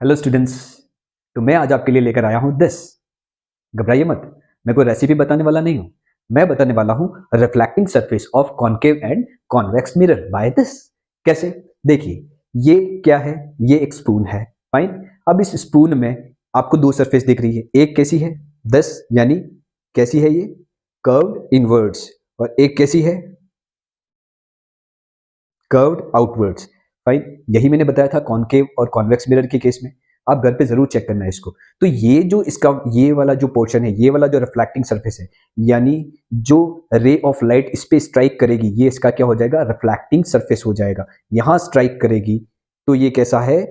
Hello students. तो मैं आज आपके लिए लेकर आया हूं दिस। घबराइए मत, मैं कोई रेसिपी बताने वाला नहीं हूं। मैं बताने वाला हूं reflecting surface of concave and convex mirror by this. कैसे? देखिए, ये क्या है? ये एक स्पून है। फाइन। अब इस स्पून में आपको दो सरफेस दिख रही है। एक कैसी है? दिस, यानी कैसी है ये? Curved inwards. और एक कैसी है? Curved outwards. फाइन। यही मैंने बताया था कॉन्केव और कॉन्वेक्स मिरर के केस में। आप घर पे जरूर चेक करना है इसको। तो ये जो इसका ये वाला जो पोर्शन है, ये वाला जो रिफ्लेक्टिंग सरफेस है, यानी जो रे ऑफ लाइट इस पे स्ट्राइक करेगी, ये इसका क्या हो जाएगा? रिफ्लेक्टिंग सरफेस हो जाएगा। यहां स्ट्राइक करेगी तो ये कैसा है?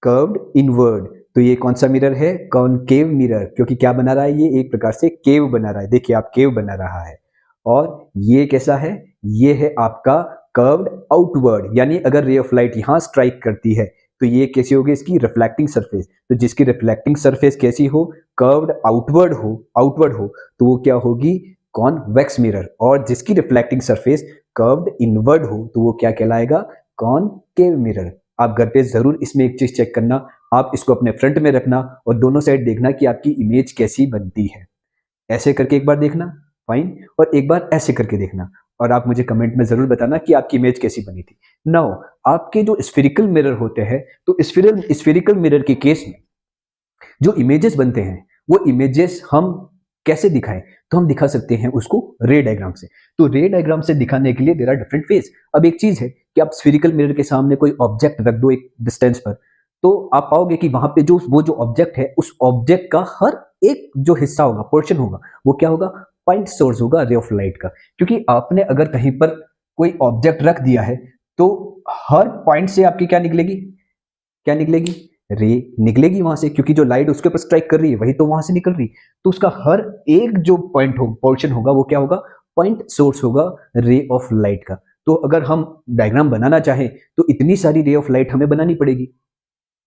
Curved inward. तो ये कौन सा मिरर है? Concave mirror. क्योंकि क्या बना रहा है? ये एक प्रकार से केव बना रहा है। देखिए, आप केव बना रहा है। और ये कैसा है? ये है आपका कर्व्ड आउटवर्ड। यानी अगर रे ऑफ लाइट यहां स्ट्राइक करती है तो ये कैसी होगी? इसकी रिफ्लेक्टिंग सरफेस। तो जिसकी रिफ्लेक्टिंग सरफेस कैसी हो? कर्व्ड आउटवर्ड हो तो वो क्या होगी? Convex mirror. और जिसकी रिफ्लेक्टिंग सरफेस कर्व्ड इनवर्ड हो तो वो क्या कहलाएगा? Concave mirror. आप घर पे जरूर इसमें एक चीज चेक करना। आप इसको अपने फ्रंट में रखना और दोनों साइड देखना कि आपकी इमेज कैसी बनती है। ऐसे करके एक बार देखना। फाइन। और एक बार ऐसे करके देखना। और आप मुझे कमेंट में जरूर बताना कि आपकी इमेज कैसी बनी थी। नाउ, आपके जो स्फेरिकल मिरर होते हैं, तो स्फेरिकल मिरर के केस में जो इमेजेस बनते हैं, वो इमेजेस हम कैसे दिखाएं? तो हम दिखा सकते हैं उसको रे डायग्राम से। तो रे डायग्राम से दिखाने के लिए देयर आर डिफरेंट वेज। अब एक चीज है कि आप स्फेरिकल मिरर के सामने कोई ऑब्जेक्ट रख दो एक डिस्टेंस पर, तो आप पाओगे कि वहां पे जो वो जो ऑब्जेक्ट है, उस ऑब्जेक्ट का हर एक जो हिस्सा होगा, पोर्शन होगा, वो क्या होगा? पॉइंट सोर्स होगा रे ऑफ लाइट का। क्योंकि आपने अगर कहीं पर कोई ऑब्जेक्ट रख दिया है तो हर पॉइंट से आपकी क्या निकलेगी? क्या निकलेगी? रे निकलेगी वहां से, क्योंकि जो लाइट उसके ऊपर स्ट्राइक कर रही है वही तो वहां से निकल रही। तो उसका हर एक जो पॉइंट हो पोर्शन होगा वो क्या होगा? पॉइंट सोर्स होगा रे ऑफ लाइट का। तो अगर हम डायग्राम बनाना चाहें तो इतनी सारी रे ऑफ लाइट हमें बनानी पड़ेगी।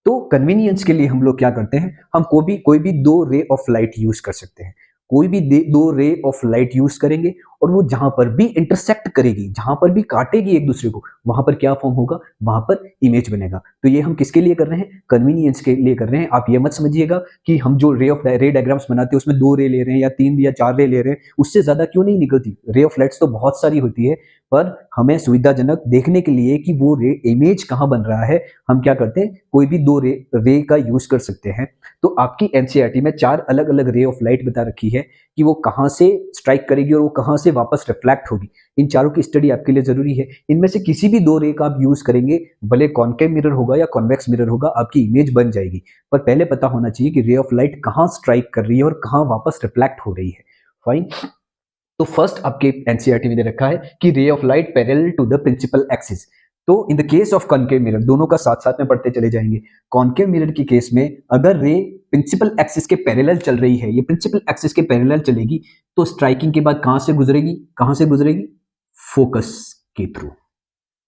तो कन्वीनियंस के लिए हम लोग क्या करते हैं? हम कोई भी दो रे ऑफ लाइट यूज कर सकते हैं। कोई भी दो रे ऑफ लाइट यूज करेंगे और वो जहां पर भी इंटरसेक्ट करेगी, जहां पर भी काटेगी एक दूसरे को, वहां पर क्या फॉर्म होगा? वहां पर इमेज बनेगा। तो ये हम किसके लिए कर रहे हैं? कन्वीनियंस के लिए कर रहे हैं। आप ये मत समझिएगा कि हम जो रे डायग्राम्स बनाते हैं उसमें दो रे ले रहे हैं या तीन या चार रे ले रहे हैं, उससे ज्यादा क्यों नहीं निकलती? रे ऑफ लाइट्स तो बहुत सारी होती है, पर हमें सुविधाजनक देखने के लिए कि वो रे इमेज कहां बन रहा है, हम क्या करते हैं? कोई भी दो रे का यूज कर सकते हैं। तो आपकी एनसीईआरटी में चार अलग अलग रे ऑफ लाइट बता रखी है कि वो कहां से स्ट्राइक करेगी और वो कहां से वापस रिफ्लेक्ट होगी। इन चारों की स्टडी आपके लिए जरूरी है। इनमें से किसी भी दो रे का आप यूज करेंगे, भले कॉन्केव मिरर होगा या कॉन्वेक्स मिरर होगा, आपकी इमेज बन जाएगी। पर पहले पता होना चाहिए कि रे ऑफ लाइट कहां स्ट्राइक कर रही है और कहां वापस रिफ्लेक्ट हो रही है। फाइन। तो फर्स्ट आपके एनसीईआरटी में दे रखा है कि ray of light parallel to the principal axis. तो in the case of concave mirror, दोनों का साथ साथ में पढ़ते चले जाएंगे। कॉन्केव मिरर के केस में अगर रे प्रिंसिपल एक्सिस के पैरेलल चल रही है, ये प्रिंसिपल एक्सिस के पैरेलल चलेगी, तो स्ट्राइकिंग के बाद कहां से गुजरेगी? कहां से गुजरेगी? फोकस के थ्रू।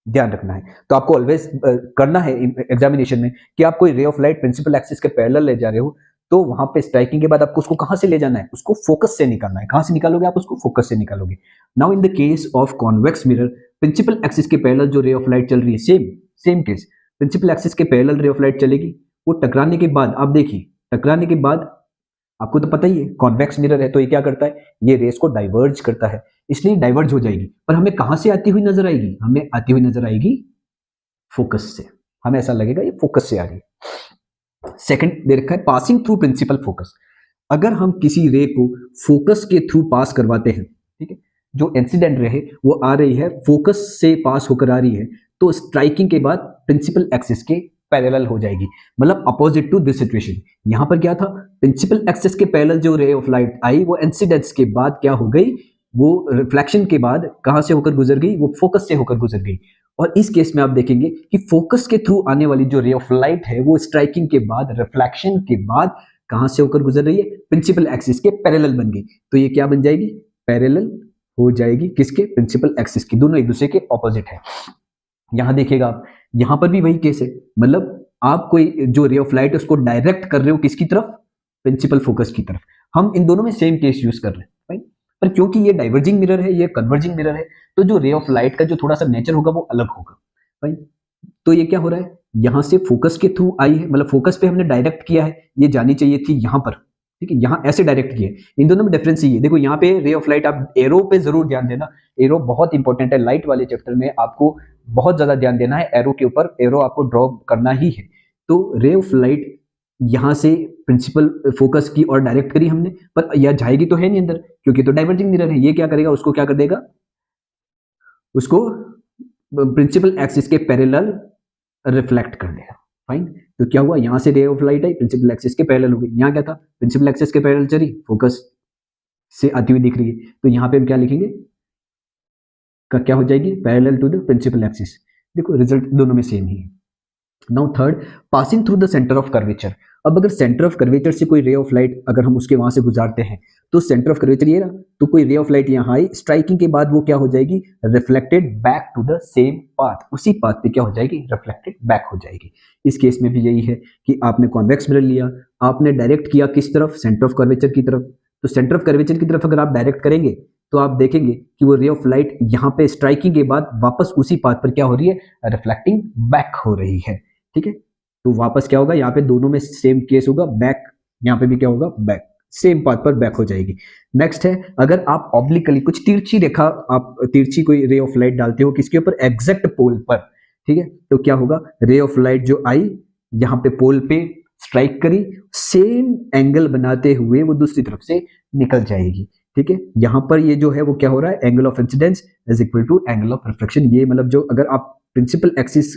ध्यान रखना है। तो आपको ऑलवेज करना है एग्जामिनेशन में कि आप कोई ray of light principal axis के पैरेलल ले जा रहे हो, तो वहां पे स्ट्राइकिंग के बाद आपको उसको कहां से ले जाना है? उसको फोकस से निकालना है। कहां से निकालोगे आप उसको? फोकस से निकालोगे। Now in the case of convex mirror, principal axis के पैरेलल जो रे ऑफ लाइट चल रही है, same same case, principal axis के पैरेलल रे ऑफ लाइट चलेगी। वो टकराने के बाद आप देखिए, टकराने के बाद आपको तो पता ही है कॉन्वेक्स मिरर है तो ये क्या करता है? ये रेस को डाइवर्ज करता है, इसलिए डाइवर्ज हो जाएगी। पर हमें कहां से आती हुई नजर आएगी? हमें आती हुई नजर आएगी फोकस से। हमें ऐसा लगेगा ये फोकस से आ रही है। सेकंड दे रखा है पासिंग थ्रू प्रिंसिपल फोकस। अगर हम किसी रे को फोकस के थ्रू पास करवाते हैं, ठीक है, जो इंसिडेंट रे है वो आ रही है फोकस से पास होकर आ रही है, तो स्ट्राइकिंग के बाद प्रिंसिपल एक्सिस के पैरेलल हो जाएगी। मतलब अपोजिट टू दिस सिचुएशन। यहां पर क्या था? प्रिंसिपल एक्सिस के पैरेलल जो रे ऑफ लाइट आई वो इंसिडेंट्स के बाद क्या हो गई? वो रिफ्लेक्शन के बाद कहां से होकर गुजर गई? वो फोकस से होकर गुजर गई। और इस केस में आप देखेंगे कि फोकस के थ्रू आने वाली जो रे ऑफ लाइट है वो स्ट्राइकिंग के बाद, रिफ्लेक्शन के बाद कहां से होकर गुजर रही है? प्रिंसिपल एक्सिस के पैरेलल बन गई। तो ये क्या बन जाएगी? पैरेलल हो जाएगी किसके? प्रिंसिपल एक्सिस की। दोनों एक दूसरे के ऑपोजिट है। यहां देखिएगा आप, यहां पर भी वही केस है। मतलब आप कोई जो रे ऑफ लाइट है उसको डायरेक्ट कर रहे हो किसकी तरफ? प्रिंसिपल फोकस की तरफ। हम इन दोनों में सेम केस यूज कर रहे हैं, राइट? पर क्योंकि ये डाइवर्जिंग मिरर है, ये कन्वर्जिंग मिरर है, तो जो रे ऑफ लाइट का जो थोड़ा सा नेचर होगा वो अलग होगा, राइट? तो ये क्या हो रहा है? यहाँ से फोकस के थ्रू आई है, मतलब फोकस पे हमने डायरेक्ट किया है, ये जानी चाहिए थी यहाँ पर, ठीक है, यहाँ ऐसे डायरेक्ट किए। इन दोनों में डिफरेंस ये है, देखो यहाँ पे रे ऑफ लाइट, आप एरो पे जरूर ध्यान देना, एरो बहुत इंपॉर्टेंट है। लाइट वाले चैप्टर में आपको बहुत ज्यादा ध्यान देना है एरो के ऊपर, एरो आपको ड्रॉ करना ही है। तो रे ऑफ लाइट यहाँ से प्रिंसिपल फोकस की और डायरेक्ट करी हमने, पर यह जाएगी तो है नहीं अंदर, क्योंकि तो डाइवर्जिंग मिरर है। ये क्या करेगा, उसको क्या कर देगा, उसको प्रिंसिपल एक्सिस के पैरेलल रिफ्लेक्ट कर देगा। फाइन, तो क्या हुआ, यहां से रे ऑफ लाइट आई, प्रिंसिपल एक्सिस के पैरेलल हो गई। यहाँ क्या था, प्रिंसिपल एक्सिस के पैरेलल चली, फोकस से आती हुई दिख रही है, तो यहाँ पे हम क्या लिखेंगे, का क्या हो जाएगी, parallel to the principal axis. देखो रिजल्ट दोनों में सेम ही है। Now third, passing through the centre of curvature. अब अगर सेंटर ऑफ कर्वेचर से कोई रे ऑफ लाइट अगर हम उसके वहां से गुजारते हैं, तो सेंटर ऑफ कर्वेचर ये रहा, तो कोई रे ऑफ लाइट यहाँ आई, स्ट्राइकिंग के बाद वो क्या हो जाएगी, reflected back to the same path, उसी पाथ पे क्या हो जाएगी, रिफ्लेक्टेड बैक हो जाएगी। इस केस में भी यही है कि आपने कॉन्वेक्स मिरर लिया, आपने डायरेक्ट किया किस तरफ, सेंटर ऑफ कर्वेचर की तरफ। तो सेंटर ऑफ कर्वेचर की तरफ अगर आप डायरेक्ट करेंगे तो आप देखेंगे कि वो रे ऑफ लाइट यहाँ पे स्ट्राइकिंग के बाद वापस उसी पाथ पर क्या हो रही है, रिफ्लेक्टिंग बैक हो रही है। ठीक है, तो वापस क्या होगा, यहाँ पे दोनों में सेम केस होगा, बैक, यहाँ पे भी क्या होगा, बैक, सेम पाथ पर बैक हो जाएगी। नेक्स्ट है, अगर आप ऑब्लिकली कुछ तिरछी रेखा, आप तिरछी कोई रे ऑफ लाइट डालते हो किसके ऊपर, एग्जैक्ट पोल पर, ठीक है, तो क्या होगा, रे ऑफ लाइट जो आई यहाँ पे पोल पे स्ट्राइक करी, सेम एंगल बनाते हुए वो दूसरी तरफ से निकल जाएगी। ठीक है, यहाँ पर ये जो है वो क्या हो रहा है, angle of incidence is equal to angle of reflection. ये मतलब जो अगर आप प्रिंसिपल एक्सिस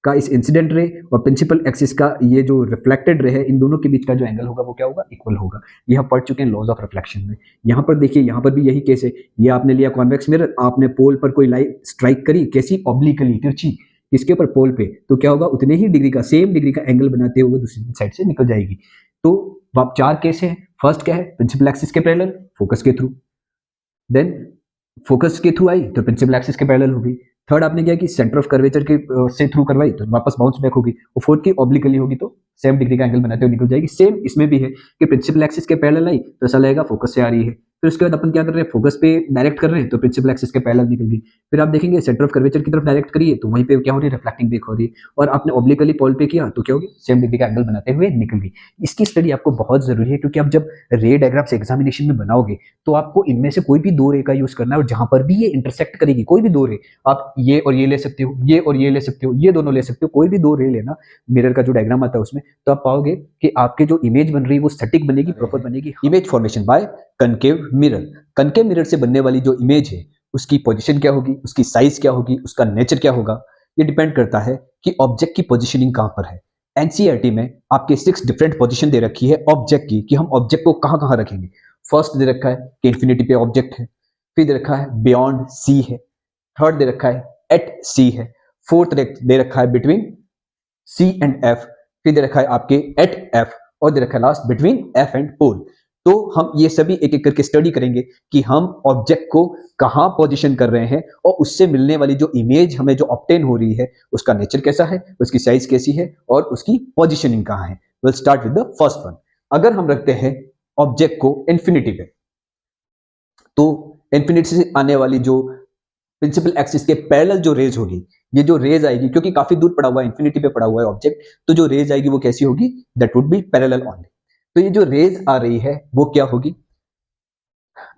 का इस इंसिडेंट रे और प्रिंसिपल एक्सिस का ये जो रिफ्लेक्टेड रे है, इन दोनों के बीच का जो एंगल होगा वो क्या होगा, इक्वल होगा। ये हम पढ़ चुके हैं लॉज ऑफ रिफ्लेक्शन में। यहाँ पर देखिए, यहाँ पर भी यही केस है, ये आपने लिया कॉन्वेक्स मिरर, आपने पोल पर कोई लाइट स्ट्राइक करी, कैसी, ऑब्लिकली, तिरछी, इसके ऊपर पोल पे, तो क्या होगा, उतने ही डिग्री का, सेम डिग्री का एंगल बनाते हुए दूसरी साइड से निकल जाएगी। तो चार केस है, फर्स्ट क्या है, प्रिंसिपल एक्सिस के पैरेलल, फोकस के थ्रू, देन फोकस के थ्रू आई तो प्रिंसिपल एक्सिस के पैरेलल हो गई। थर्ड आपने क्या कि सेंटर ऑफ कर्वेचर के से थ्रू करवाई तो वापस बाउंस बैक होगी। और फोर्थ की ऑब्लिकली होगी तो सेम डिग्री का एंगल बनाते हुए निकल जाएगी। सेम इसमें भी है कि प्रिंसिपल एक्सिस के पैरेलल आई तो ऐसा लगेगा फोकस से आ रही है, फिर उसके बाद अपन क्या कर रहे हैं, फोकस पे डायरेक्ट कर रहे हैं तो प्रिंसिपल एक्सिस के पैरेलल निकल गई। फिर आप देखेंगे सेंटर ऑफ कर्वेचर की तरफ डायरेक्ट करिए तो वहीं पे क्या हो रही है, रिफ्लेक्टिंग बैक हो रही है। और आपने ऑब्लिकली पोल पे किया तो क्या होगी, सेम डिग्री का एंगल बनाते हुए निकल गई। इसकी स्टडी आपको बहुत जरूरी है, क्योंकि आप जब रे डायग्राम्स एग्जामिनेशन में बनाओगे तो आपको इनमें से कोई भी दो रे का यूज करना है, और जहां पर भी ये इंटरसेक्ट करेगी कोई भी दो रे, आप ये और ये ले सकते हो, ये और ये ले सकते हो, ये दोनों ले सकते हो, कोई भी दो रे लेना, मिरर का जो डायग्राम आता है उसमें, तो आप पाओगे कि आपके जो इमेज बन रही है वो स्टैटिक बनेगी, प्रॉपर बनेगी। Image formation by concave mirror. Concave mirror से बनने वाली जो इमेज है उसकी पोजीशन क्या होगी, उसकी साइज क्या होगी, उसका नेचर क्या होगा, ये डिपेंड करता है कि ऑब्जेक्ट की पोजीशनिंग कहां पर है। एनसीईआरटी में आपके 6 डिफरेंट पोजीशन दे रखी है ऑब्जेक्ट की, कि हम ऑब्जेक्ट को कहां कहां रखेंगे। फर्स्ट दे रखा है कि इंफिनिटी पे ऑब्जेक्ट है, फिर दे रखा है बियॉन्ड सी है, थर्ड दे रखा है एट सी है, फोर्थ दे रखा है बिटवीन सी एंड एफ, फिर दे रखा है आपके एट एफ, और दे रखा है last between F and pole. तो हम ये सभी एक एक करके स्टडी करेंगे कि हम ऑब्जेक्ट को कहां पोजीशन कर रहे हैं, और उससे मिलने वाली जो इमेज हमें जो ऑब्टेन हो रही है उसका नेचर कैसा है, उसकी साइज कैसी है, और उसकी पोजीशनिंग कहां है। Will start with the first one. अगर हम रखते हैं ऑब्जेक्ट को इंफिनिटी पे, तो इंफिनिटी से आने वाली जो प्रिंसिपल एक्सिस के पैरेलल जो रेज होगी, ये जो रेज आएगी, क्योंकि काफी दूर पड़ा हुआ है, इंफिनिटी पे पड़ा हुआ है ऑब्जेक्ट, तो जो रेज आएगी वो कैसी होगी, that would be parallel only. तो ये जो रेज आ रही है वो क्या होगी,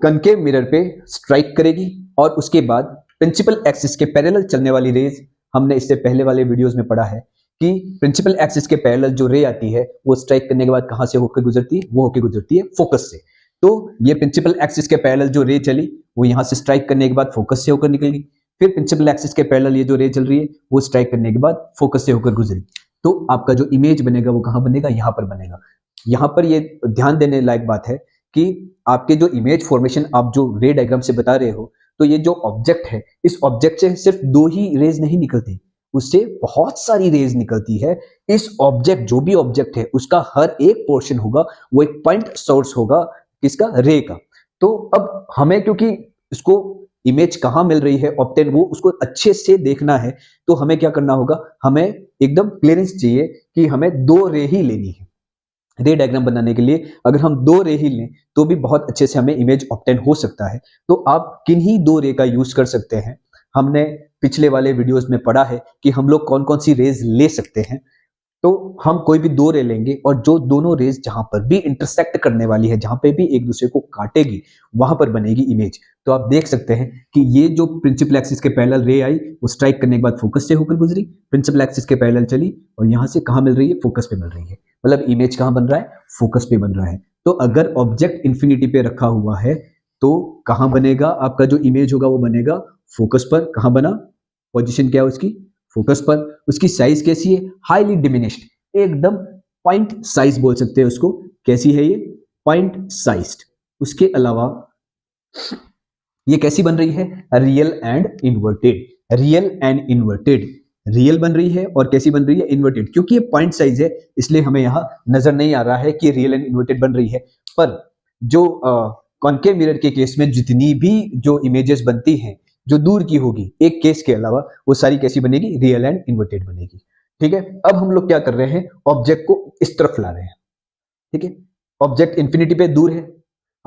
कनकेव मिरर पे स्ट्राइक करेगी, और उसके बाद प्रिंसिपल एक्सिस के पैरेलल चलने वाली रेज, हमने इससे पहले वाले वीडियोस में पढ़ा है कि प्रिंसिपल एक्सिस के पैरेलल जो रे आती है वो स्ट्राइक करने के बाद कहां से होकर गुजरती है, वो होकर गुजरती है फोकस से। तो ये प्रिंसिपल एक्सिस के पैरेलल जो रे चली वो यहां से स्ट्राइक करने के बाद फोकस से होकर निकल गई, फिर प्रिंसिपल एक्सिस के पैरेलल ये जो रे चल रही है वो स्ट्राइक करने के बाद फोकस से होकर गुजरी। तो आपका जो इमेज बनेगा वो कहां बनेगा, यहां पर बनेगा। यहां पर ये ध्यान देने लायक बात है कि आपके जो इमेज फॉर्मेशन आप जो रे डायग्राम से बता रहे हो, तो ये जो ऑब्जेक्ट है, इस ऑब्जेक्ट से सिर्फ दो ही रेज नहीं निकलती, उससे बहुत सारी रेज निकलती है। इस ऑब्जेक्ट, जो भी ऑब्जेक्ट है, उसका हर एक पोर्शन होगा वो एक पॉइंट सोर्स होगा किसका, रे का। तो अब हमें क्योंकि इसको इमेज कहां मिल रही है ऑब्टेन, वो उसको अच्छे से देखना है, तो हमें क्या करना होगा, हमें एकदम क्लियरेंस चाहिए कि हमें दो रे ही लेनी है। रे डायग्राम बनाने के लिए अगर हम दो रे ही लें तो भी बहुत अच्छे से हमें इमेज ऑब्टेन हो सकता है। तो आप किन ही दो रे का यूज कर सकते हैं, हमने पिछले वाले वीडियोस में पढ़ा है कि हम लोग कौन कौन सी रेज ले सकते हैं। तो हम कोई भी दो रे लेंगे और जो दोनों रेज जहां पर भी इंटरसेक्ट करने वाली है, जहां पे भी एक दूसरे को काटेगी, वहां पर बनेगी इमेज। तो आप देख सकते हैं कि ये जो प्रिंसिपल एक्सिस के पैरेलल रे आई, वो स्ट्राइक करने के बाद फोकस से होकर गुजरी, प्रिंसिपल एक्सिस के पैरेलल चली और यहां से कहां मिल रही है, फोकस पे मिल रही है। मतलब इमेज कहां बन रहा है, फोकस पे बन रहा है। तो अगर ऑब्जेक्ट इंफिनिटी पे रखा हुआ है तो कहां बनेगा आपका जो इमेज होगा, वो बनेगा फोकस पर। कहां बना, पोजीशन क्या है उसकी, फोकस पर। उसकी साइज कैसी है, हाईली डिमिनिश्ड, एकदम पॉइंट साइज बोल सकते हैं उसको। कैसी है ये, पॉइंट साइज्ड। उसके अलावा ये कैसी बन रही है, real and inverted. Real and inverted, real बन रही है और कैसी बन रही है, इन्वर्टेड। क्योंकि ये पॉइंट साइज है इसलिए हमें यहां नजर नहीं आ रहा है कि रियल एंड इन्वर्टेड बन रही है। पर जो कॉन्केव मिरर के केस में जितनी भी जो इमेजेस बनती हैं जो दूर की होगी, एक केस के अलावा, वो सारी कैसी बनेगी, रियल एंड इन्वर्टेड बनेगी। ठीक है, अब हम लोग क्या कर रहे हैं, ऑब्जेक्ट को इस तरफ ला रहे हैं। ठीक है, ऑब्जेक्ट इंफिनिटी पे दूर है,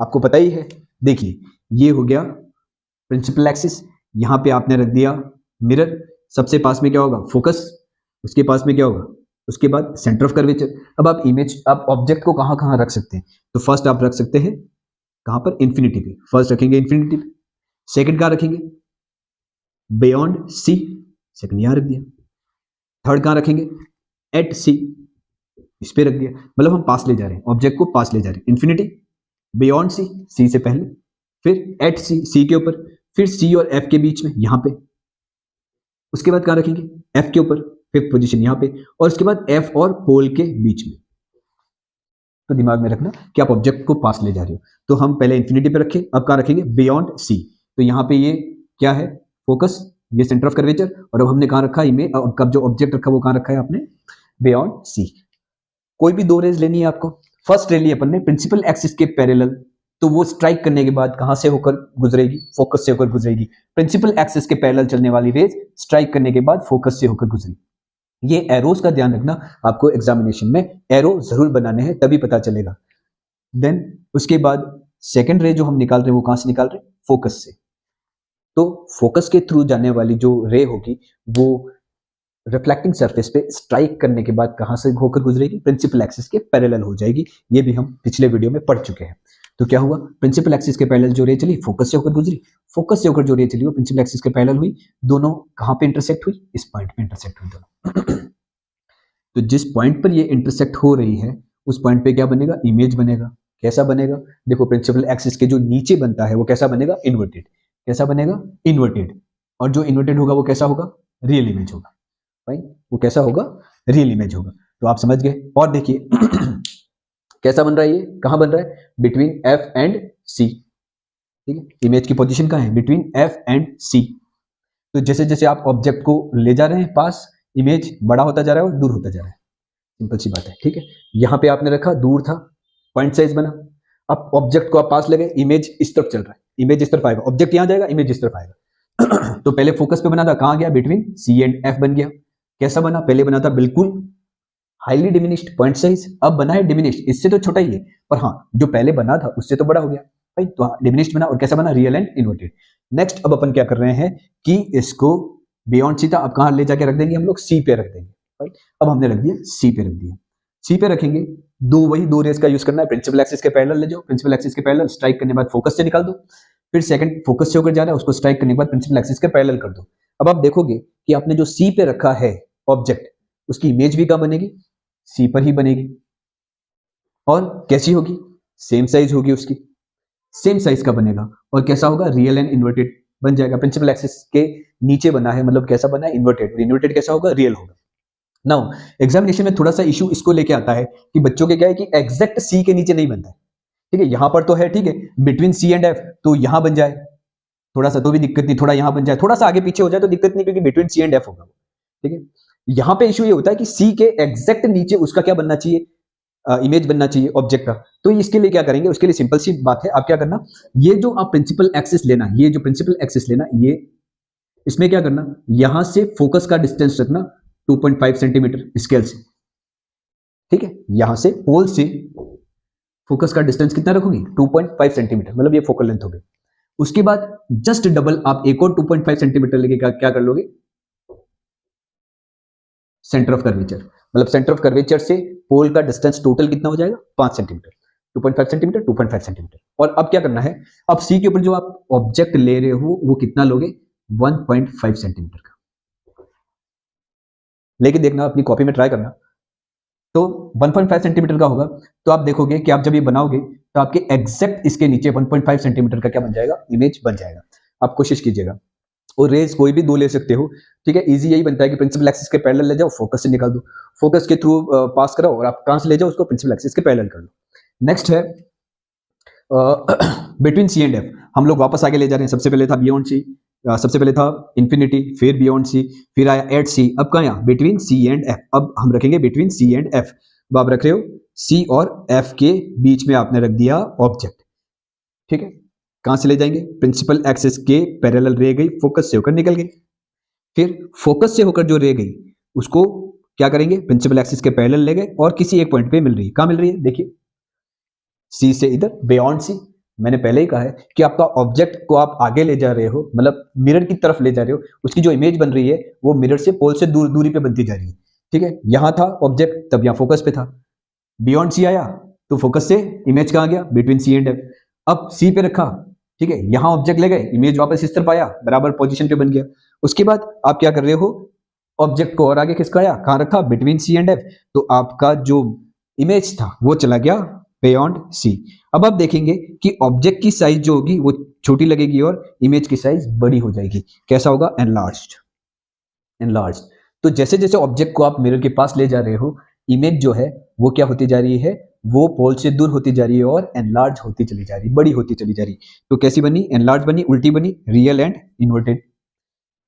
आपको पता ही है। देखिए ये हो गया प्रिंसिपल एक्सिस, यहां पे आपने रख दिया मिरर, सबसे पास में क्या होगा, फोकस, उसके पास में क्या होगा, उसके बाद सेंटर ऑफ कर्वेचर। अब आप इमेज, आप ऑब्जेक्ट को कहां कहां रख सकते हैं, तो फर्स्ट आप रख सकते हैं कहां पर, इंफिनिटी पे। फर्स्ट रखेंगे इंफिनिटी पे, सेकंड कहां रखेंगे, बियॉन्ड सी, सेकंड यहां रख दिया। थर्ड कहां रखेंगे, एट सी, इस पे रख दिया। मतलब हम पास ले जा रहे हैं, ऑब्जेक्ट को पास ले जा रहे हैं, इंफिनिटी, बियॉन्ड सी, सी से पहले, फिर एट सी, सी के ऊपर, फिर सी और एफ के बीच में यहां पे, उसके बाद कहां रखेंगे, एफ के ऊपर, फिफ्थ पोजीशन यहां पे, और उसके बाद एफ और पोल के बीच में। तो दिमाग में रखना कि आप ऑब्जेक्ट को पास ले जा रहे हो। तो हम पहले इंफिनिटी पे रखे, अब कहां रखेंगे, बियॉन्ड सी। तो यहां पे ये क्या है, फोकस, ये सेंटर ऑफ कर्वेचर, और अब हमने कहां रखा, इमेज, कब जो ऑब्जेक्ट रखा वो कहां रखा है आपने, बियॉन्ड सी। कोई भी दो रेज लेनी है आपको, फर्स्ट रे ली अपन ने प्रिंसिपल एक्सिस के पैरेलल, तो वो स्ट्राइक करने के बाद कहां से होकर गुजरेगी, फोकस से होकर गुजरेगी। प्रिंसिपल एक्सिस के पैरेलल चलने वाली रेज स्ट्राइक करने के बाद फोकस से होकर गुजरेगी। ये एरोस का ध्यान रखना, आपको एग्जामिनेशन में एरो जरूर बनाने हैं, तभी पता चलेगा। देन उसके बाद सेकंड रे जो हम निकाल रहे हैं वो कहां से निकाल रहे हैं, फोकस से। तो फोकस के थ्रू जाने वाली जो रे होगी वो रिफ्लेक्टिंग सरफेस पे स्ट्राइक करने के बाद कहां से होकर गुजरेगी, प्रिंसिपल एक्सिस के पैरेलल हो जाएगी। ये भी हम पिछले वीडियो में पढ़ चुके हैं। तो क्या हुआ, प्रिंसिपल एक्सिस के पैरेलल जो रे चली फोकस से होकर गुजरी, फोकस से होकर जो रे चली वो प्रिंसिपल एक्सिस के पैरेलल हुई, दोनों कहां पे इंटरसेक्ट हुई, इस पॉइंट पे इंटरसेक्ट हुई दोनों। तो जिस पॉइंट पर ये इंटरसेक्ट हो रही है उस पॉइंट पे क्या बनेगा, इमेज बनेगा। कैसा बनेगा, देखो प्रिंसिपल एक्सिस के जो नीचे बनता है वो कैसा बनेगा, इन्वर्टेड। कैसा बनेगा, इन्वर्टेड। और जो इन्वर्टेड होगा वो कैसा होगा, रियल इमेज होगा। भाई वो कैसा होगा, रियल इमेज होगा। तो आप समझ गए। और देखिए कैसा बन रहा है, ये कहां बन रहा है, बिटवीन एफ एंड सी। ठीक है, इमेज की पोजीशन कहां है, बिटवीन एफ एंड सी। तो जैसे जैसे आप ऑब्जेक्ट को ले जा रहे हैं पास, इमेज बड़ा होता जा रहा है और दूर होता जा रहा है। सिंपल सी बात है। ठीक है, यहां पे आपने रखा, दूर था, पॉइंट साइज बना। अब ऑब्जेक्ट को आप पास ले गए, इमेज इस तरफ चल रहा है, इमेज इस तरफ आएगा, ऑब्जेक्ट यहां जाएगा, इमेज इस तरफ आएगा। तो पहले फोकस पे बना था, कहां गया, बिटवीन सी एंड एफ बन गया। कैसा बना, पहले बना था बिल्कुल हाईली डिमिनिश्ड पॉइंट साइज, अब बना है डिमिनिश्ड, इससे तो छोटा ही है, पर हाँ जो पहले बना था उससे तो बड़ा हो गया भाई। तो डिमिनिश्ड बना, और कैसा बना, रियल एंड इन्वर्टेड। नेक्स्ट अब अपन क्या कर रहे हैं कि इसको बियॉन्ड सी था, अब कहां ले जाके रख देंगे हम लोग, सी पे रख देंगे। राइट, अब हमने रख दिया सी पे, रख दिया सी पे रखेंगे। वही दो रेस का यूज करना है, प्रिंसिपल एक्सिस के पैरेलल ले जाओ, प्रिंसिपल एक्सिस के पैरेलल स्ट्राइक करने के बाद फोकस से निकाल दो, फिर सेकंड फोकस से होकर जा रहा है उसको स्ट्राइक करने के बाद प्रिंसिपल एक्सिस के पैरेलल कर दो। अब आप देखोगे कि आपने जो सी पे रखा है ऑब्जेक्ट, उसकी इमेज भी कहां बनेगी, सी पर ही बनेगी। और कैसी होगी, सेम साइज होगी उसकी, सेम साइज का बनेगा। और कैसा होगा, रियल एंड इन्वर्टेड बन जाएगा। प्रिंसिपल एक्सिस के नीचे बना है, मतलब कैसा बना है, इन्वर्टेड। और इन्वर्टेड कैसा होगा, रियल होगा। नाउ एग्जामिनेशन में थोड़ा सा इशू इसको लेके आता है कि बच्चों के क्या है कि एग्जैक्ट सी के नीचे नहीं बनता है। ठीक है, यहां पर तो है, ठीक है, बिटवीन सी एंड एफ, तो यहां बन जाए थोड़ा सा तो भी दिक्कत नहीं, थोड़ा यहां बन जाए, थोड़ा सा आगे पीछे हो जाए तो दिक्कत नहीं, क्योंकि बिटवीन सी एंड एफ होगा। ठीक है, यहां पे इशू ये होता है कि सी के एग्जैक्ट नीचे उसका क्या बनना चाहिए, इमेज बनना चाहिए ऑब्जेक्ट का। तो इसके लिए क्या करेंगे, उसके लिए सिंपल सी बात है, आप क्या करना, ये जो आप प्रिंसिपल एक्सिस लेना, ये जो प्रिंसिपल एक्सिस लेना, ये इसमें क्या करना, यहां से फोकस का डिस्टेंस रखना 2.5 सेंटीमीटर स्केल से। ठीक है, यहां से पोल से फोकस का डिस्टेंस कितना रखोगे, 2.5 सेंटीमीटर, मतलब ये फोकल लेंथ हो गई। उसके बाद जस्ट डबल आप एक और 2.5 सेंटीमीटर लेके क्या कर लोगे, सेंटर ऑफ कर्वेचर, मतलब सेंटर ऑफ कर्वेचर से पोल का डिस्टेंस टोटल कितना हो जाएगा, 5 सेंटीमीटर, 2.5 सेंटीमीटर, 2.5 सेंटीमीटर। और अब क्या करना है, अब सी के ऊपर जो आप ऑब्जेक्ट ले रहे हो वो कितना लोगे, 1.5 सेंटीमीटर का। लेकिन देखना, अपनी कॉपी में ट्राई करना, तो 1.5 सेंटीमीटर का होगा, तो आप देखोगे कि आप जब ये बनाओगे तो आपके एग्जैक्ट इसके नीचे 1.5 सेंटीमीटर का क्या बन जाएगा, इमेज बन जाएगा। आप कोशिश कीजिएगा, और रेज कोई भी दो ले सकते हो, ठीक है। इजी यही बनता है कि प्रिंसिपल एक्सिस के पैरेलल ले जाओ, फोकस से निकाल दो, फोकस के थ्रू पास कराओ, और आप कहां से ले जाओ उसको, प्रिंसिपल एक्सिस के पैरेलल कर लो। नेक्स्ट है बिटवीन सी एंड एफ, हम लोग वापस आगे ले जा रहे हैं। सबसे पहले था बियॉन्ड सी, सबसे पहले था इन्फिनिटी, फिर बियॉन्ड सी, फिर आया एट सी, अब कहाँ आया, बिटवीन सी एंड एफ। अब हम रखेंगे बिटवीन सी एंड एफ। अब आप रख रहे हो सी और एफ के बीच में आपने रख दिया ऑब्जेक्ट, ठीक है। कहां से ले जाएंगे, प्रिंसिपल एक्सिस के पैरेलल रे गई, फोकस से होकर निकल गई, फिर फोकस से होकर जो रे गई उसको क्या करेंगे, प्रिंसिपल एक्सिस के पैरेलल ले गए, और किसी एक पॉइंट पे मिल रही है। कहां मिल रही है, देखिए सी से इधर, बियॉन्ड सी। मैंने पहले ही कहा है कि आपका ऑब्जेक्ट को आप आगे ले जा रहे हो, मतलब मिरर की तरफ ले जा रहे हो, उसकी जो इमेज बन रही है वो मिरर से, पोल से दूरी पे बनती जा रही है, ठीक है। यहां था ऑब्जेक्ट, तब यहां फोकस पे था, बियॉन्ड सी आया तो फोकस से इमेज कहां गया, बिटवीन सी एंड एफ। अब सी पे रखा, ठीक है, यहां ऑब्जेक्ट ले गए, इमेज वापस इस तरफ आया, बराबर पोजीशन पे बन गया। उसके बाद आप क्या कर रहे हो, ऑब्जेक्ट को और आगे किसका आया, कहां रखा, बिटवीन सी एंड एफ, तो आपका जो इमेज था वो चला गया बियॉन्ड सी। अब आप देखेंगे कि ऑब्जेक्ट की साइज जो होगी वो छोटी लगेगी और इमेज की साइज बड़ी हो जाएगी। कैसा होगा, एनलार्ज्ड। एनलार्ज्ड, तो जैसे जैसे ऑब्जेक्ट को आप मिरर के पास ले जा रहे हो, इमेज जो है वो क्या होती जा रही है, वो पोल से दूर होती जा रही है और एनलार्ज होती चली जा रही है, बड़ी होती चली जा रही है। तो कैसी बनी, एनलार्ज बनी, उल्टी बनी, real and inverted.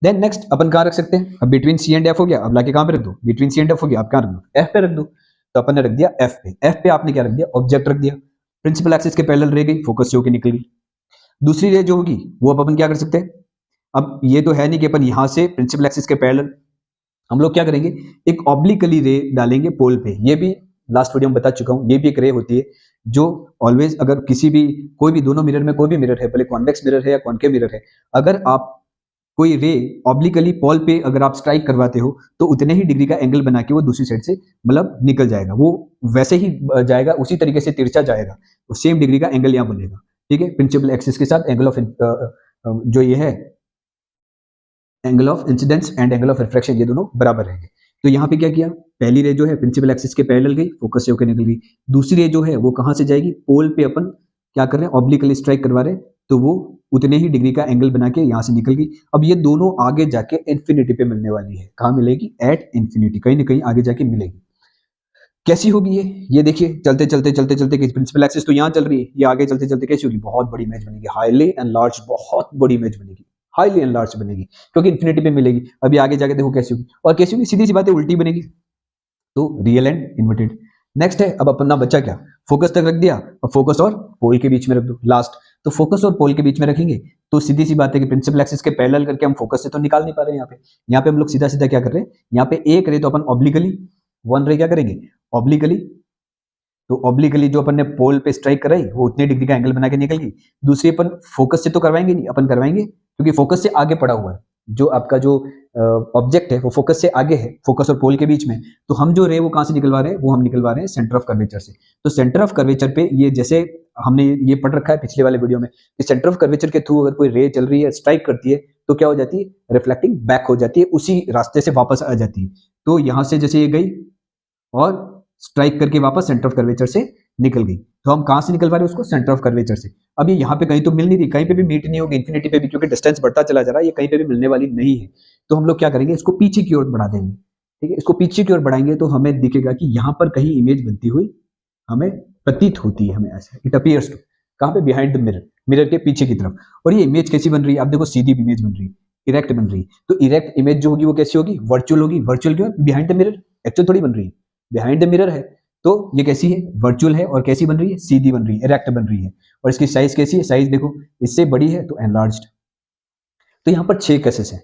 Then next अपन कहां रख सकते हैं, अब बिटवीन सी एंड एफ हो गया, अब लाके कहां पे रख दो, बिटवीन सी एंड एफ हो गया, अब कहां रख दो, एफ पे रख दो। तो अपन ने रख दिया एफ पे। एफ पे आपने क्या रख दिया, ऑब्जेक्ट रख दिया, प्रिंसिपल एक्सिस के पैरेलल रह गई, फोकस से होकर निकल गई। दूसरी रे जो होगी वो अब अपन क्या कर सकते हैं, अब ये तो है नहीं कि अपन यहां से प्रिंसिपल एक्सिस के पैरेलल, हम लोग क्या करेंगे, एक ऑब्लिकली रे डालेंगे पोल पे। ये भी लास्ट वीडियो में बता चुका हूं, ये भी एक रे होती है जो ऑलवेज, अगर किसी भी, कोई भी दोनों मिरर में, कोई भी मिरर है, भले कॉन्वेक्स मिरर है या कॉनकेव मिरर है, अगर आप कोई रे ऑब्लिकली पोल पे अगर आप स्ट्राइक करवाते हो तो उतने ही डिग्री का एंगल बना के वो दूसरी साइड से मतलब निकल जाएगा, वो वैसे ही जाएगा, उसी तरीके से तिरछा जाएगा, तो सेम डिग्री का एंगल यहाँ बनेगा, ठीक है। प्रिंसिपल एक्सिस के साथ एंगल ऑफ जो ये है, angle of incidence and angle of refraction, ये दोनों बराबर रहेंगे। तो यहाँ पे क्या किया, पहली रे जो है प्रिंसिपल एक्सिस के पैरेलल गई, फोकस से होकर निकल गई। दूसरी रे जो है वो कहां से जाएगी, पोल पे अपन क्या कर रहे हैं, ऑब्लिकली स्ट्राइक करवा रहे हैं, तो वो उतने ही डिग्री का एंगल बना के यहां से निकल गई। अब ये दोनों आगे जाके इन्फिनिटी पे मिलने वाली है, कहां मिलेगी, एट इन्फिनिटी, कहीं ना कहीं आगे जाके मिलेगी। कैसी होगी ये देखिए, चलते चलते चलते चलते प्रिंसिपल एक्सिस तो यहाँ चल रही है, ये आगे चलते चलते कैसी होगी, बहुत बड़ी इमेज बनेगी, हाईली एनलार्ज, बहुत बड़ी इमेज बनेगी, हाईली एनलार्ज बनेगी, क्योंकि इन्फिनिटी पे मिलेगी। अभी आगे जाके देखो कैसी होगी, और कैसी होगी, सीधी सी बात है, उल्टी बनेगी, तो रियल एंड इन्वर्टेड। नेक्स्ट है, अब अपना बच्चा क्या, फोकस तक रख दिया, अब फोकस और पोल के बीच में रख दो लास्ट। तो फोकस और पोल के बीच में रखेंगे तो सीधी सी बात है कि प्रिंसिपल एक्सिस के पैरेलल करके हम फोकस से तो निकाल नहीं पा रहे हैं। यहाँ पे हम लोग सीधा सीधा क्या कर रहे हैं, यहाँ पे एक रे तो अपन ऑब्लिकली, वन रे क्या करेंगे, ऑब्लिकली, तो ऑब्लिकली जो अपन ने पोल पे स्ट्राइक कराई वो उतने डिग्री का एंगल बना के निकल गई। दूसरी अपन फोकस से तो करवाएंगे नहीं, अपन करवाएंगे क्योंकि फोकस से आगे पड़ा हुआ है, जो आपका जो ऑब्जेक्ट है वो फोकस से आगे है, फोकस और पोल के बीच में। तो हम जो रे वो कहां से निकलवा रहे हैं, वो हम निकलवा रहे हैं सेंटर ऑफ कर्वेचर से। तो सेंटर ऑफ कर्वेचर पे, ये जैसे हमने ये पढ़ रखा है पिछले वाले वीडियो में कि सेंटर ऑफ कर्वेचर के थ्रू अगर कोई रे चल रही है, स्ट्राइक करती है, तो क्या हो जाती है, रिफ्लेक्टिंग बैक हो जाती है, उसी रास्ते से वापस आ जाती है। तो यहां से जैसे ये गई और स्ट्राइक करके वापस सेंटर ऑफ कर्वेचर से निकल गई, तो हम कहां से निकलवा रहे हैं उसको, सेंटर ऑफ कर्वेचर से। अब ये यहाँ पे कहीं तो मिल नहीं रही, कहीं पे भी मीट नहीं होगी, इन्फिनिटी पे भी, क्योंकि डिस्टेंस बढ़ता चला जा रहा है, ये कहीं पे भी मिलने वाली नहीं है। तो हम लोग क्या करेंगे, इसको पीछे की ओर बढ़ा देंगे, ठीक है। इसको पीछे की ओर बढ़ाएंगे तो हमें दिखेगा कि यहाँ पर कहीं इमेज बनती हुई हमें प्रतीत होती है, हमें ऐसा इट अपीयर्स टू, कहाँ पे, बिहाइंड द मिरर, मिरर के पीछे की तरफ। और ये इमेज कैसी बन रही है, आप देखो सीधी इमेज बन रही है, इरेक्ट बन रही है। तो इरेक्ट इमेज जो होगी वो कैसी होगी, वर्चुअल होगी। वर्चुअल क्यों, बिहाइंड द मिरर, एक्चुअल थोड़ी बन रही है, बिहाइंड द मिरर है, तो ये कैसी है, वर्चुअल है, और कैसी बन रही है, सीधी बन रही है, इरेक्ट बन रही है। और इसकी साइज कैसी है, साइज देखो इससे बड़ी है तो एनलार्ज्ड। तो यहाँ पर 6 केसेस हैं,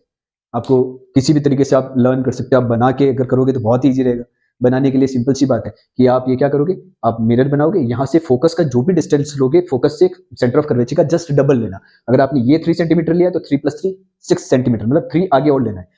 आपको किसी भी तरीके से आप लर्न कर सकते हो, आप बना के अगर करोगे तो बहुत ईजी रहेगा। बनाने के लिए सिंपल सी बात है कि आप ये क्या करोगे, आप मिरर बनाओगे, यहाँ से फोकस का जो भी डिस्टेंस लोगे, फोकस से सेंटर ऑफ कर्वेचर का जस्ट डबल लेना। अगर आपने ये 3 सेंटीमीटर लिया तो 3 + 3 6 सेंटीमीटर, मतलब 3 आगे और लेना है।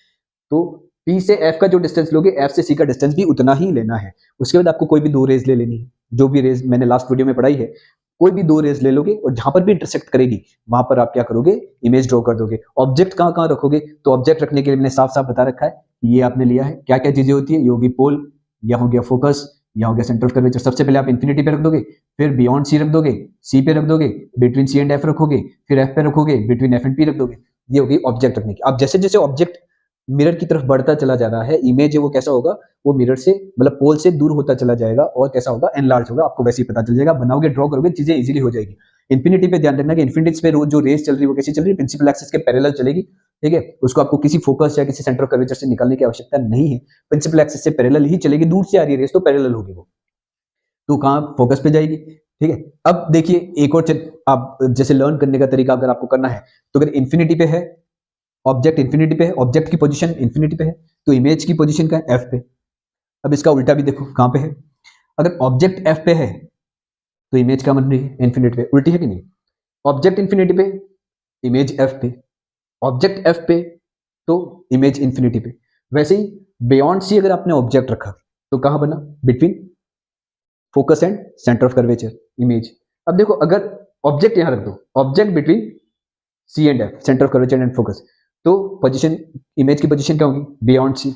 तो P से F का जो डिस्टेंस लोगे, F से C का डिस्टेंस भी उतना ही लेना है। उसके बाद आपको कोई भी 2 रेज ले लेनी है, जो भी रेज मैंने लास्ट वीडियो में पढ़ाई है, कोई भी 2 रेज ले लोगे और जहां पर भी इंटरसेक्ट करेगी वहां पर आप क्या करोगे, इमेज ड्रॉ कर दोगे। ऑब्जेक्ट कहां कहां रखोगे, तो ऑब्जेक्ट रखने के लिए मैंने साफ साफ बता रखा है, ये आपने लिया है। क्या क्या चीजें होती है, ये होगी पोल, या हो गया फोकस, या हो गया सेंटर ऑफ कर्वेचर। सबसे पहले आप इन्फिनिटी पे रख दोगे, फिर बियॉन्ड सी रख दोगे, सी पे रख दोगे, बिटवीन सी एंड एफ रखोगे, फिर एफ पे रखोगे, बिटवीन एफ एंड पी रख दोगे। ये होगी ऑब्जेक्ट रखने की। अब जैसे जैसे ऑब्जेक्ट मिरर की तरफ बढ़ता चला जा रहा है, इमेज है वो कैसा होगा, वो मिरर से मतलब पोल से दूर होता चला जाएगा और कैसा होगा, एनलार्ज होगा। आपको वैसे ही पता चल जाएगा, बनाओगे ड्रॉ करोगे चीजें इजीली हो जाएगी। इन्फिनिटी पे ध्यान रखना कि इन्फिनिटी पे रोज जो रेस चल रही है वो कैसी चल रही है, प्रिंसिपल एक्सिस के पैरेलल चलेगी। ठीक है, उसको आपको किसी फोकस या किसी सेंटर ऑफ कर्वेचर से निकालने की आवश्यकता नहीं है, प्रिंसिपल एक्सिस से पैरेलल ही चलेगी। दूर से आ रही है रेस तो पैरेलल होगी वो, तो कहां फोकस पे जाएगी। ठीक है, अब देखिए एक और आप जैसे लर्न करने का तरीका अगर आपको करना है, तो अगर इन्फिनिटी पे है ऑब्जेक्ट, इन्फिनिटी पे है ऑब्जेक्ट की पोजीशन इन्फिनिटी पे है, तो इमेज की पोजीशन का है एफ पे। अब इसका उल्टा भी देखो कहां पे है, अगर ऑब्जेक्ट एफ पे है तो इमेज क्या बन रही है, इन्फिनिटी पे। उल्टी है कि नहीं, ऑब्जेक्ट इन्फिनिटी पे, इमेज एफ पे, ऑब्जेक्ट एफ पे तो इमेज इन्फिनिटी पे। वैसे ही बियॉन्ड सी अगर आपने ऑब्जेक्ट रखा तो कहां बना, between focus and centre of curvature, image. अब देखो अगर ऑब्जेक्ट यहां रख दो, object between C and F, centre of curvature and focus, तो पोजीशन इमेज की पोजीशन क्या होगी, बियॉन्ड सी।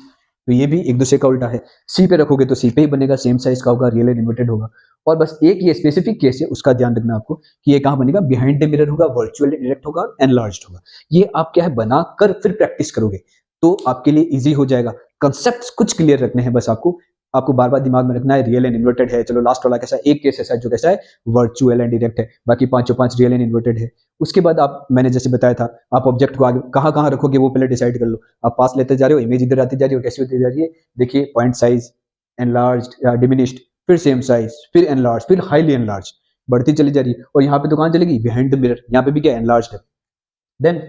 तो ये भी एक दूसरे का उल्टा है। सी पे रखोगे तो सी पे ही बनेगा, सेम साइज का होगा, रियल एंड इन्वर्टेड होगा। और बस एक ये स्पेसिफिक केस है, उसका ध्यान रखना आपको कि ये कहां बनेगा, बिहाइंड द मिरर होगा, वर्चुअल डायरेक्ट होगा, एनलार्ज्ड होगा। ये आप क्या है बनाकर फिर प्रैक्टिस करोगे तो आपके लिए इजी हो जाएगा। कंसेप्ट कुछ क्लियर रखने हैं बस आपको बार बार दिमाग में रखना है। रियल एंड इन्वर्टेड है, चलो लास्ट वाला कैसा, एक केस ऐसा है जो कैसा है, वर्चुअल एंड डायरेक्ट है, बाकी पांचों पांच रियल एंड इन्वर्टेड है। उसके बाद आप, मैंने जैसे बताया था, आप ऑब्जेक्ट को आगे कहां कहां रखोगे वो पहले डिसाइड कर लो। आप पास लेते जा रहे हो, इमेज इधर आती जा रही है, और कैसी होती जा रही है, देखिए पॉइंट साइज, एनलार्ज्ड या डिमिनिश्ड, फिर सेम साइज, फिर एनलार्ज, फिर हाईली एनलार्ज, बढ़ती चली जा रही है। और यहाँ पे तो कहां चलेगी, बिहाइंड द मिरर, यहाँ पे भी क्या एनलार्ज है। देन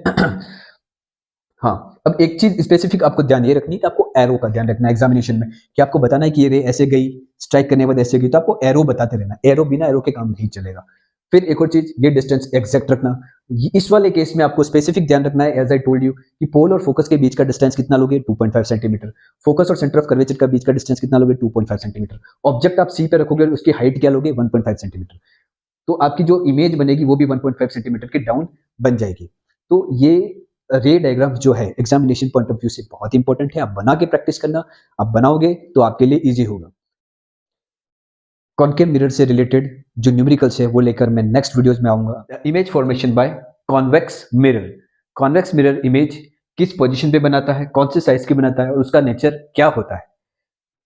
हाँ, अब एक चीज स्पेसिफिक आपको ध्यान ये रखनी है कि आपको एरो का ध्यान रखना है एग्जामिनेशन में, कि आपको बताना है कि ये रे ऐसे गई, स्ट्राइक करने के बाद ऐसे गई, तो आपको एरो बताते रहना। एरो बिना एरो के काम नहीं चलेगा। फिर एक और चीज, ये डिस्टेंस एग्जैक्ट रखना। इस वाले केस में आपको स्पेसिफिक ध्यान रखना है, एज आई टोल्ड यू, कि पोल और फोकस के बीच का डिस्टेंस कितना लोगे, 2.5 सेंटीमीटर। फोकस और सेंटर ऑफ कर्वेचर का बीच का डिस्टेंस कितना लोगे, 2.5 सेंटीमीटर। ऑब्जेक्ट आप सी पे रखोगे, उसकी हाइट क्या लोगे, 1.5 सेंटीमीटर। तो आपकी जो इमेज बनेगी वो भी 1.5 सेंटीमीटर की डाउन बन जाएगी। तो ये रे डायग्राम जो है एग्जामिनेशन पॉइंट ऑफ व्यू से बहुत इंपॉर्टेंट है। आप बना के प्रैक्टिस करना, आप बनाओगे तो आपके लिए इजी होगा। कॉन्केव मिरर से रिलेटेड जो न्यूमेरिकल्स है वो लेकर मैं नेक्स्ट वीडियोस में आऊंगा। Image formation by convex mirror. Convex mirror image किस पोजीशन पे बनाता है, कौन से साइज की बनाता है और उसका नेचर क्या होता है।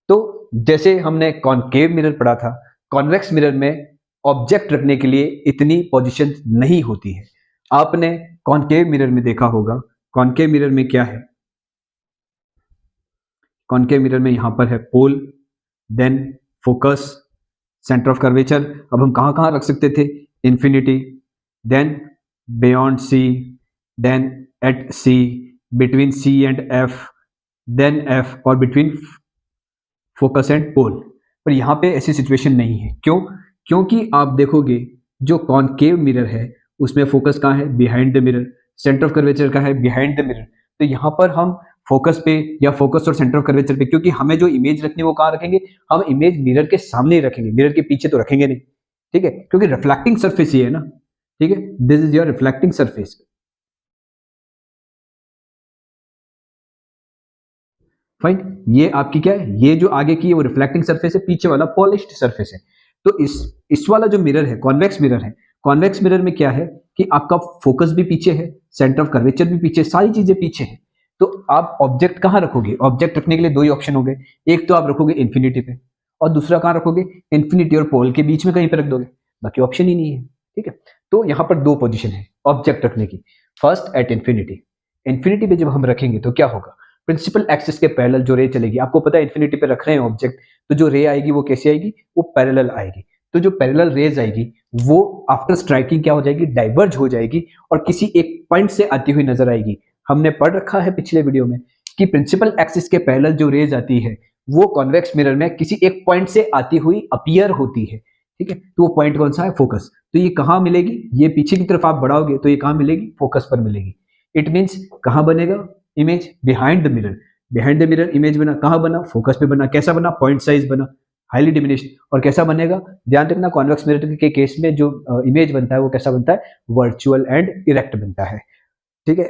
तो जैसे हमने कॉन्केव मिरर पढ़ा था, कॉन्वेक्स मिरर में ऑब्जेक्ट रखने के लिए इतनी पोजीशन नहीं होती है। आपने कॉन्केव मिरर में देखा होगा, कॉन्केव मिरर में क्या है, कॉन्केव मिरर में यहां पर है pole, then focus, centre of curvature. अब हम कहां कहां रख सकते थे, infinity, then beyond C, then at C, between C and F, then F, और बिटवीन फोकस एंड पोल। पर यहां पे ऐसी सिचुएशन नहीं है। क्यों, क्योंकि आप देखोगे जो कॉन्केव मिरर है उसमें फोकस कहाँ है, behind the mirror, centre of curvature का है बिहाइंड द मिरर। तो यहाँ पर हम फोकस पे या फोकस और सेंटर ऑफ कर्वेचर पे, क्योंकि हमें जो इमेज रखनी है वो कहाँ रखेंगे, हम इमेज मिरर के सामने ही रखेंगे, मिरर के पीछे तो रखेंगे नहीं। ठीक है, क्योंकि रिफ्लेक्टिंग सरफेस ये है ना। ठीक है, this is your reflecting surface. Fine, ये आपकी क्या है, ये जो आगे की है वो रिफ्लेक्टिंग सरफेस है, पीछे वाला पॉलिश्ड सरफेस है। तो इस वाला जो मिरर है, कॉन्वेक्स मिरर है, कॉन्वेक्स मिरर में क्या है कि आपका फोकस भी पीछे है, सेंटर ऑफ कर्वेचर भी पीछे, सारी चीजें पीछे है। तो आप ऑब्जेक्ट कहां रखोगे, ऑब्जेक्ट रखने के लिए दो ही ऑप्शन हो गए, एक तो आप रखोगे इन्फिनिटी पे और दूसरा कहां रखोगे, इन्फिनिटी और पोल के बीच में कहीं पे रख दोगे, बाकी ऑप्शन ही नहीं है। ठीक है, तो यहां पर दो पोजीशन है ऑब्जेक्ट रखने की। फर्स्ट एट इन्फिनिटी, इन्फिनिटी पे जब हम रखेंगे तो क्या होगा, प्रिंसिपल एक्सिस के पैरेलल जो रे चलेगी, आपको पता है इन्फिनिटी पे रख रहे हैं ऑब्जेक्ट, तो जो रे आएगी वो कैसी आएगी, वो पैरेलल आएगी। तो जो पैरेलल रेज आएगी वो आफ्टर स्ट्राइकिंग क्या हो जाएगी, डाइवर्ज हो जाएगी और किसी एक पॉइंट से आती हुई नजर आएगी। हमने पढ़ रखा है पिछले वीडियो में कि प्रिंसिपल एक्सिस के पैरेलल जो रेज आती है वो कॉन्वेक्स मिरर में किसी एक पॉइंट से आती हुई अपीयर होती है, ठीक है। तो वो पॉइंट कौन सा है? फोकस। तो ये कहाँ मिलेगी? ये पीछे की तरफ आप बढ़ाओगे तो ये कहाँ मिलेगी? फोकस पर मिलेगी। इट मीन्स कहाँ बनेगा image? Behind the mirror. Behind the mirror image बना, कहाँ बना? फोकस पे बना। कैसा बना? पॉइंट साइज बना, हाईली डिमिनिश्ड। और कैसा बनेगा? ध्यान रखना, कॉन्वेक्स मिरर के केस में जो इमेज बनता है वो कैसा बनता है? वर्चुअल एंड इरेक्ट बनता है, ठीक है।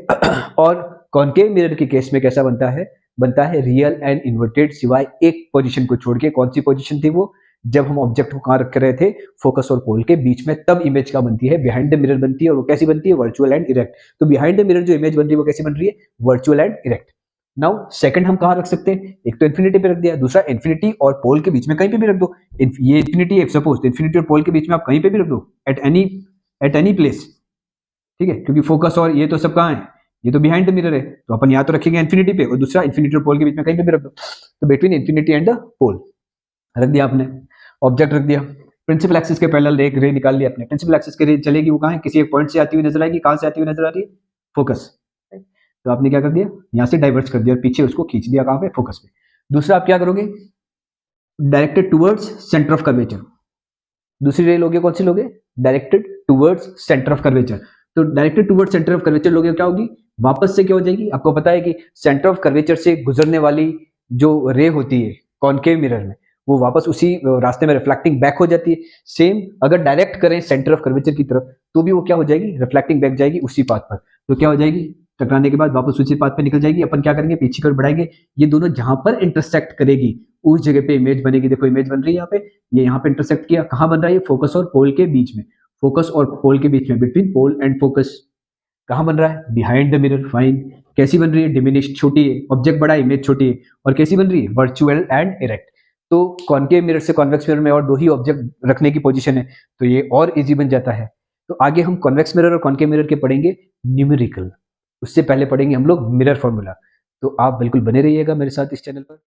और कॉनकेव मिरर के केस में कैसा बनता है? बनता है रियल एंड इन्वर्टेड, सिवाय एक पोजीशन को छोड़ के। कौन सी पोजीशन थी वो? जब हम ऑब्जेक्ट को कहाँ रख रहे थे? फोकस और पोल के बीच में, तब इमेज क्या बनती है? बिहाइंड द मिरर बनती है। और वो कैसी बनती है? Virtual and erect. तो बिहाइंड द मिरर जो इमेज बन रही है वो कैसी बन रही है? Virtual and erect. Now second हम कहाँ रख सकते हैं? एक तो इन्फिनिटी पे रख दिया, दूसरा इन्फिनिटी और पोल के बीच में कहीं पे भी रख दो। ये इन्फिनिटी है सपोज, इन्फिनिटी और पोल के बीच में आप कहीं पे भी रख दो, एट एनी प्लेस, ठीक है। क्योंकि फोकस और ये तो सब कहाँ है? ये तो बिहाइंड द मिरर है, तो अपन यहाँ तो रखेंगे इन्फिनिटी पे, और दूसरा इन्फिनिटी और पोल के बीच में कहीं पे भी रख दो। तो बिटवीन इन्फिनिटी एंड द पोल रख दिया आपने, ऑब्जेक्ट रख दिया। प्रिंसिपल एक्सिस के पैरेलल एक रे निकाल लिया आपने। प्रिंसिपल एक्सिस की रे चलेगी वो कहाँ है? किसी एक पॉइंट से आती हुई नजर आएगी। कहाँ से आती हुई नजर आ रही है? फोकस। तो आपने क्या कर दिया? यहाँ से डाइवर्स कर दिया और पीछे उसको खींच दिया, कहाँ पे? फोकस पे। दूसरा आप क्या करोगे? Directed towards centre of curvature. दूसरी रे लोगे, कौन सी लोगे? Directed towards centre of curvature. तो directed towards centre of curvature लोगे, क्या होगी? वापस से क्या हो जाएगी? आपको पता है कि सेंटर ऑफ कर्वेचर से गुजरने वाली जो रे होती है कॉनकेव मिरर में, वो वापस उसी रास्ते में रिफ्लेक्टिंग बैक हो जाती है। सेम अगर डायरेक्ट करें सेंटर ऑफ कर्वेचर की तरफ, तो भी वो क्या हो जाएगी? रिफ्लेक्टिंग बैक जाएगी उसी पाथ पर। तो क्या हो जाएगी? टकराने के बाद वापस उसी पाथ पर निकल जाएगी। अपन क्या करेंगे? पीछे की ओर बढ़ाएंगे। ये दोनों जहां पर इंटरसेक्ट करेगी उस जगह पे इमेज बनेगी। देखो इमेज बन रही है यहाँ पे, ये यहाँ पे इंटरसेक्ट किया। कहाँ बन रहा है ये? फोकस और पोल के बीच में। फोकस और पोल के बीच में, बिटवीन पोल एंड फोकस। कहाँ बन रहा है? Behind the mirror. फाइन। कैसी बन रही है? डिमिनिश्ड, छोटी है। ऑब्जेक्ट बड़ा है, इमेज छोटी है। और कैसी बन रही है? Virtual and erect. तो कॉनकेव मिरर से कॉन्वेक्स मिरर में और दो ही ऑब्जेक्ट रखने की पोजीशन है, तो ये और इजी बन जाता है। तो आगे हम कॉन्वेक्स मिरर और कॉनकेव मिरर के पढ़ेंगे न्यूमेरिकल। उससे पहले पढ़ेंगे हम लोग मिरर फॉर्मूला। तो आप बिल्कुल बने रहिएगा मेरे साथ इस चैनल पर।